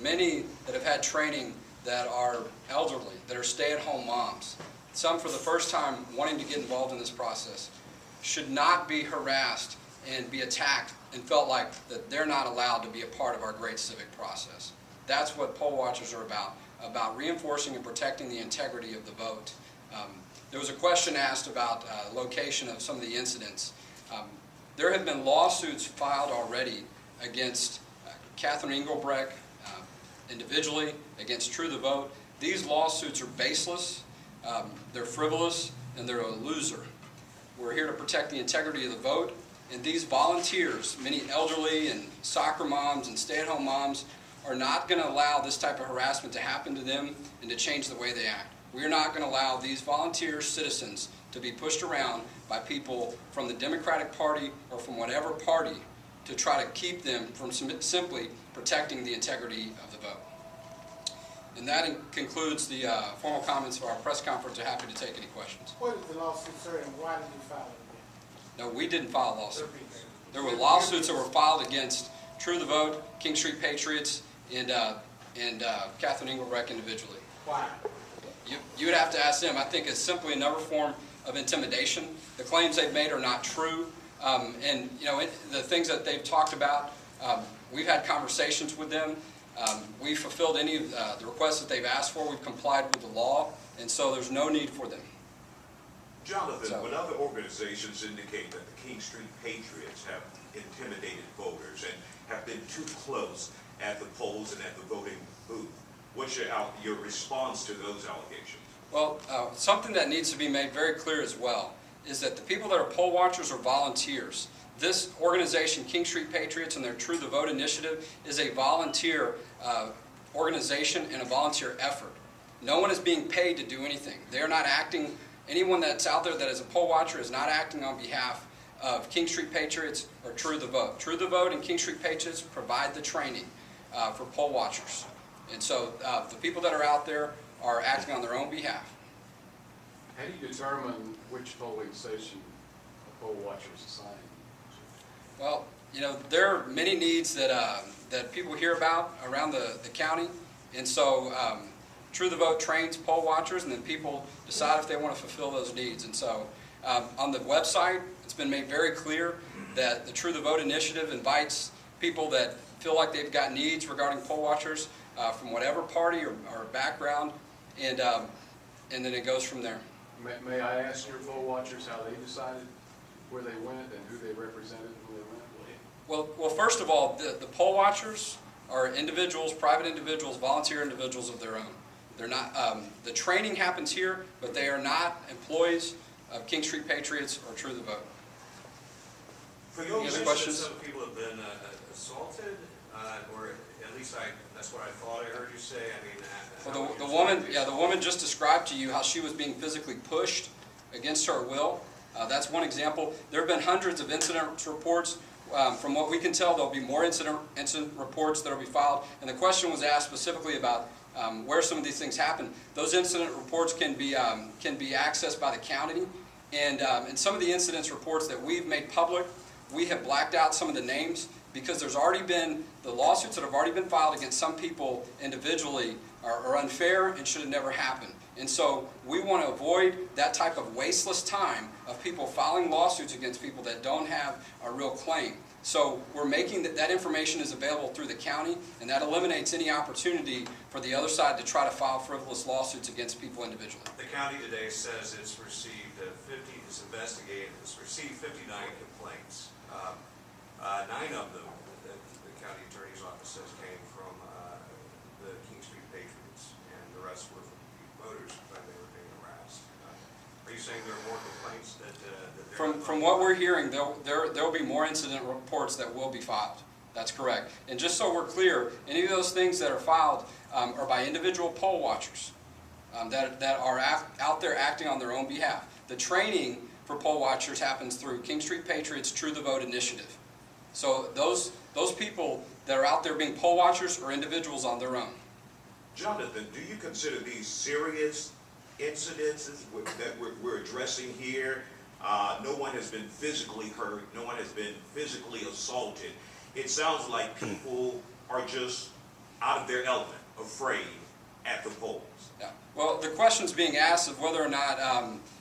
many that have had training that are elderly, that are stay-at-home moms, some for the first time wanting to get involved in this process, should not be harassed and be attacked and felt like that they're not allowed to be a part of our great civic process. That's what poll watchers are about reinforcing and protecting the integrity of the vote. There was a question asked about location of some of the incidents. There have been lawsuits filed already against Catherine Engelbrecht individually, against True the Vote. These lawsuits are baseless, they're frivolous, and they're a loser. We're here to protect the integrity of the vote, and these volunteers, many elderly and soccer moms and stay-at-home moms, are not going to allow this type of harassment to happen to them and to change the way they act. We're not going to allow these volunteer citizens to be pushed around by people from the Democratic Party or from whatever party to try to keep them from simply protecting the integrity of the vote. And that concludes the formal comments of our press conference. We're happy to take any questions. What is the lawsuit, sir, and why did you file it again? No, we didn't file a lawsuit. There were lawsuits that were filed against True the Vote, King Street Patriots, and Catherine Engelbrecht individually. Why? You would have to ask them. I think it's simply another form of intimidation. The claims they've made are not true, and you know the things that they've talked about. We've had conversations with them. We've fulfilled any of the requests that they've asked for. We've complied with the law, and so there's no need for them. Jonathan, when other organizations indicate that the King Street Patriots have intimidated voters and have been too close at the polls and at the voting booth, what's your response to those allegations? Well, something that needs to be made very clear as well is that the people that are poll watchers are volunteers. This organization, King Street Patriots, and their True the Vote initiative is a volunteer organization and a volunteer effort. No one is being paid to do anything. They're not acting, anyone that's out there that is a poll watcher is not acting on behalf of King Street Patriots or True the Vote. True the Vote and King Street Patriots provide the training for poll watchers. And so the people that are out there are acting on their own behalf. How do you determine which polling station a poll watcher is assigned? Well, you know, there are many needs that that people hear about around the county, and so True the Vote trains poll watchers, and then people decide if they want to fulfill those needs. And so on the website, it's been made very clear that the True the Vote initiative invites people that feel like they've got needs regarding poll watchers from whatever party or background, and then it goes from there. May I ask your poll watchers how they decided where they went and who they represented when they went? Well, first of all, the poll watchers are individuals, private individuals, volunteer individuals of their own. They're not. The training happens here, but they are not employees of King Street Patriots or True the Vote. For your Any other position, questions? Some people have been assaulted, or at least that's what I thought I heard you say. I mean, Well, the woman just described to you how she was being physically pushed against her will. That's one example. There have been hundreds of incident reports. From what we can tell, there'll be more incident reports that will be filed. And the question was asked specifically about where some of these things happen. Those incident reports can be accessed by the county. And some of the incident reports that we've made public, we have blacked out some of the names because there's already been, the lawsuits that have already been filed against some people individually are unfair and should have never happened. And so we want to avoid that type of wasteless time of people filing lawsuits against people that don't have a real claim. So we're making that information is available through the county, and that eliminates any opportunity for the other side to try to file frivolous lawsuits against people individually. The county today says it's received it's received 59 complaints. 9 of them, the county attorney's office says, came from the King Street Patriots, and the rest were from voters when they were being harassed. Are you saying there are more complaints that From what we're hearing, there'll be more incident reports that will be filed. That's correct. And just so we're clear, any of those things that are filed are by individual poll watchers that are out there acting on their own behalf. The training for poll watchers happens through King Street Patriots True the Vote initiative. So those people that are out there being poll watchers are individuals on their own. Jonathan, do you consider these serious incidences that we're addressing here? No one has been physically hurt. No one has been physically assaulted. It sounds like people are just out of their element, afraid at the polls? Yeah. Well, the question's being asked of whether or not,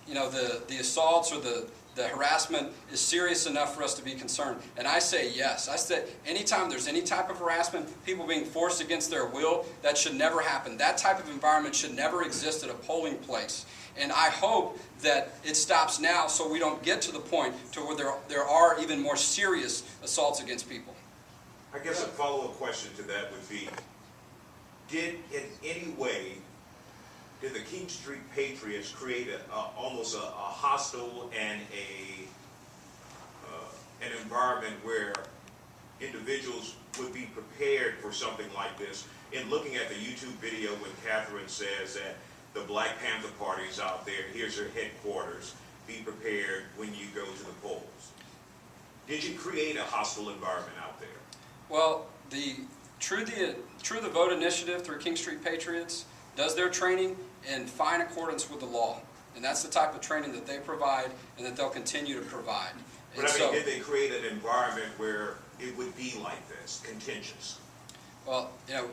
you know, the assaults or the harassment is serious enough for us to be concerned. And I say yes. I say anytime there's any type of harassment, people being forced against their will, that should never happen. That type of environment should never exist at a polling place. And I hope that it stops now so we don't get to the point to where there are even more serious assaults against people. I guess a follow-up question to that would be, did in any way, did the King Street Patriots create almost a hostile and an environment where individuals would be prepared for something like this? In looking at the YouTube video when Catherine says that the Black Panther Party is out there, here's your headquarters, be prepared when you go to the polls. Did you create a hostile environment out there? Well, the True the Vote initiative through King Street Patriots does their training in fine accordance with the law. And that's the type of training that they provide and that they'll continue to provide. But I mean, did they create an environment where it would be like this, contentious? Well, you know,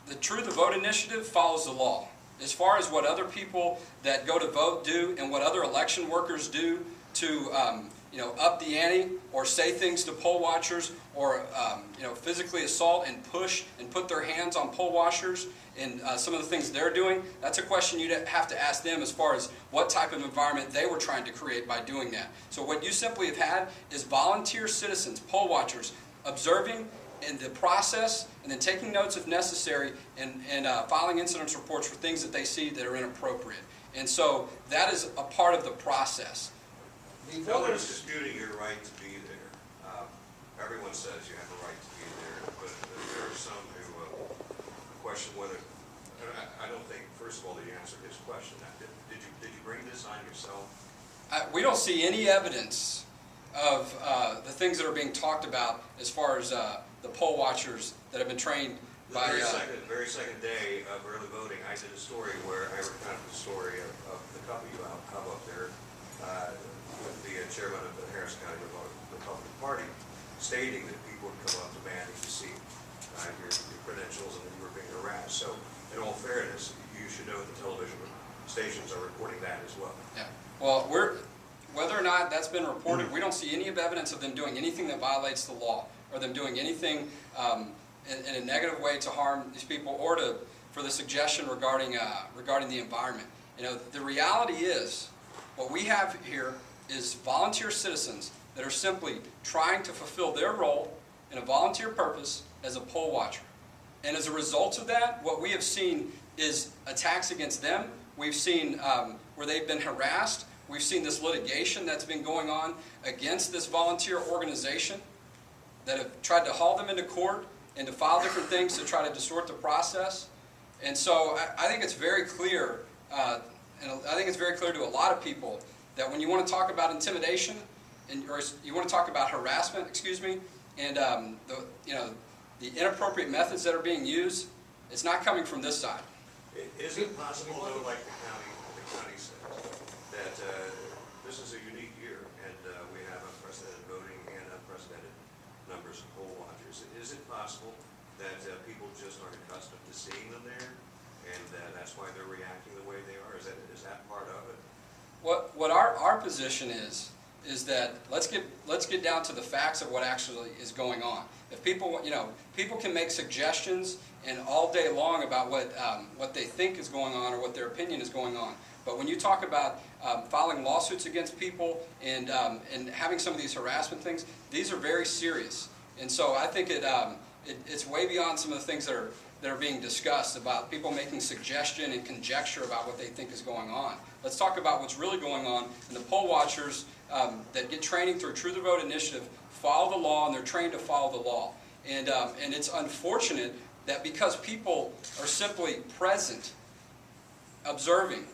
the True the Vote initiative follows the law. As far as what other people that go to vote do and what other election workers do to you know, up the ante or say things to poll watchers or you know, physically assault and push and put their hands on poll watchers and some of the things they're doing, that's a question you'd have to ask them as far as what type of environment they were trying to create by doing that. So what you simply have had is volunteer citizens, poll watchers, observing in the process and then taking notes if necessary and filing incident reports for things that they see that are inappropriate. And so that is a part of the process. No one is disputing your right to be there. Everyone says you have a right to be there, but there are some who question whether, I don't think, first of all, that you answered his question. Did you bring this on yourself? We don't see any evidence of the things that are being talked about as far as the poll watchers that have been trained by... The very second day of early voting, I did a story where I recounted the story of the couple you have up there with the chairman of the Harris County Republican Party stating that people would come up demanding to see your credentials and that you were being harassed. So, in all fairness, you should know that the television stations are reporting that as well. Yeah. Well, whether or not that's been reported, we don't see any evidence of them doing anything that violates the law or them doing anything in a negative way to harm these people or for the suggestion regarding the environment. You know, the reality is what we have here is volunteer citizens that are simply trying to fulfill their role in a volunteer purpose as a poll watcher. And as a result of that, what we have seen is attacks against them. We've seen where they've been harassed. We've seen this litigation that's been going on against this volunteer organization that have tried to haul them into court and to file different things to try to distort the process. And so I think it's very clear, and I think it's very clear to a lot of people that when you want to talk about intimidation, or you want to talk about harassment, and the inappropriate methods that are being used, it's not coming from this side. Is it possible, though, like the county says, that this is a unique year and we have unprecedented voting and unprecedented numbers of poll watchers? Is it possible that people just aren't accustomed to seeing them there and that's why they're reacting the way they are? Is that part of it? What our position is that let's get down to the facts of what actually is going on. If people, people can make suggestions and all day long about what they think is going on or what their opinion is going on. But when you talk about filing lawsuits against people and having some of these harassment things, these are very serious. And so I think it's way beyond some of the things that are being discussed about people making suggestion and conjecture about what they think is going on. Let's talk about what's really going on, and the poll watchers that get training through True the Vote initiative follow the law, and they're trained to follow the law. And it's unfortunate that because people are simply present, observing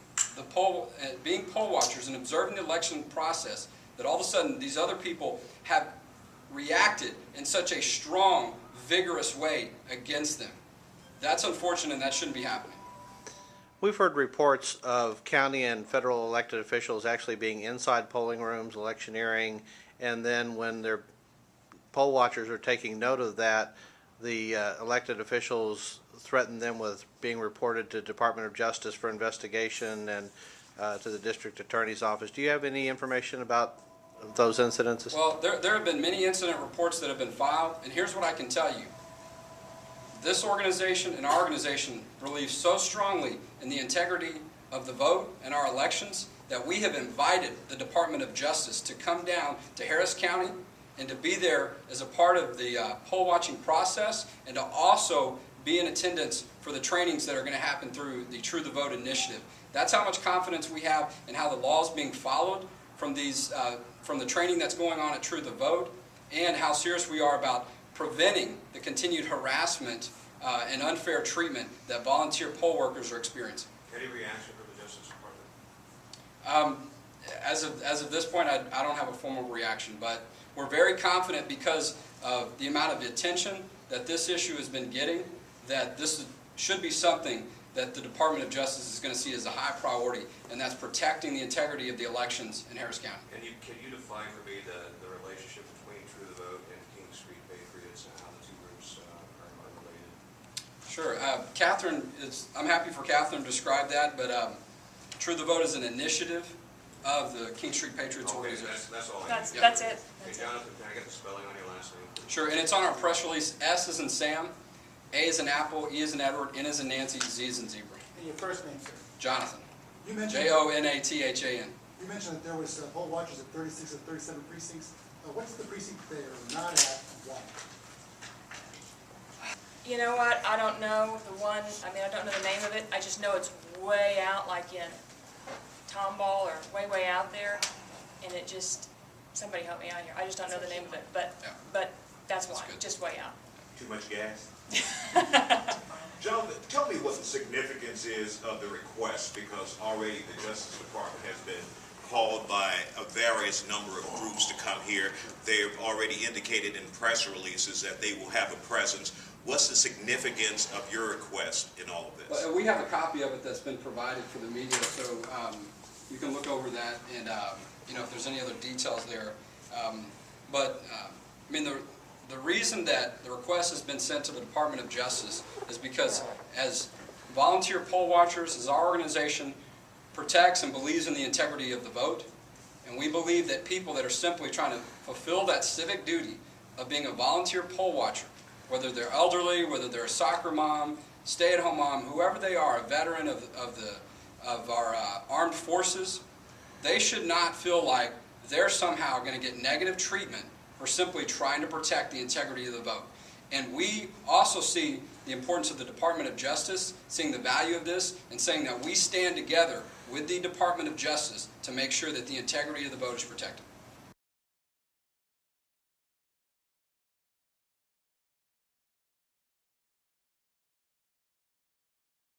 being poll watchers and observing the election process, that all of a sudden these other people have reacted in such a strong, vigorous way against them. That's unfortunate, and that shouldn't be happening. We've heard reports of county and federal elected officials actually being inside polling rooms, electioneering, and then when their poll watchers are taking note of that, the elected officials threatened them with being reported to Department of Justice for investigation and to the district attorney's office. Do you have any information about those incidences? Well, there have been many incident reports that have been filed, and here's what I can tell you. This organization and our organization believe so strongly in the integrity of the vote and our elections that we have invited the Department of Justice to come down to Harris County and to be there as a part of the poll watching process, and to also be in attendance for the trainings that are going to happen through the True the Vote initiative. That's how much confidence we have in how the law is being followed from the training that's going on at True the Vote, and how serious we are about preventing the continued harassment and unfair treatment that volunteer poll workers are experiencing. Any reaction from the Justice Department? As of this point, I don't have a formal reaction, but we're very confident because of the amount of attention that this issue has been getting, that this should be something that the Department of Justice is going to see as a high priority, and that's protecting the integrity of the elections in Harris County. Can you define for me the relationship between True the Vote and King Street Patriots, and how the two groups are related? Sure. I'm happy for Catherine to describe that, but True the Vote is an initiative of the King Street Patriots Okay, organization. that's all I need. That's it. Hey, Jonathan, can I get the spelling on your last name? Sure, and it's on our press release. S is in Sam, A is in Apple, E is in Edward, N is in Nancy, Z is in Zebra. And your first name, sir? Jonathan. You mentioned, Jonathan. you mentioned that there was poll watchers at 36 of 37 precincts. What's the precinct they are not at and why? You know what, I don't know the one, I mean, I don't know the name of it, I just know it's way out, like in Tomball, or way out there, and it just, somebody help me out here, I just don't know the name of it, but that's why, good. just way out. Too much gas? Jonathan, tell me what the significance is of the request, because already the Justice Department has been called by a various number of groups to come here. They've already indicated in press releases that they will have a presence. What's the significance of your request in all of this? Well, we have a copy of it that's been provided for the media, so you can look over that, and if there's any other details there. I mean, the reason that the request has been sent to the Department of Justice is because as volunteer poll watchers, as our organization protects and believes in the integrity of the vote, and we believe that people that are simply trying to fulfill that civic duty of being a volunteer poll watcher, whether they're elderly, whether they're a soccer mom, stay-at-home mom, whoever they are, a veteran of our armed forces, they should not feel like they're somehow going to get negative treatment for simply trying to protect the integrity of the vote. And we also see the importance of the Department of Justice, seeing the value of this, and saying that we stand together with the Department of Justice to make sure that the integrity of the vote is protected.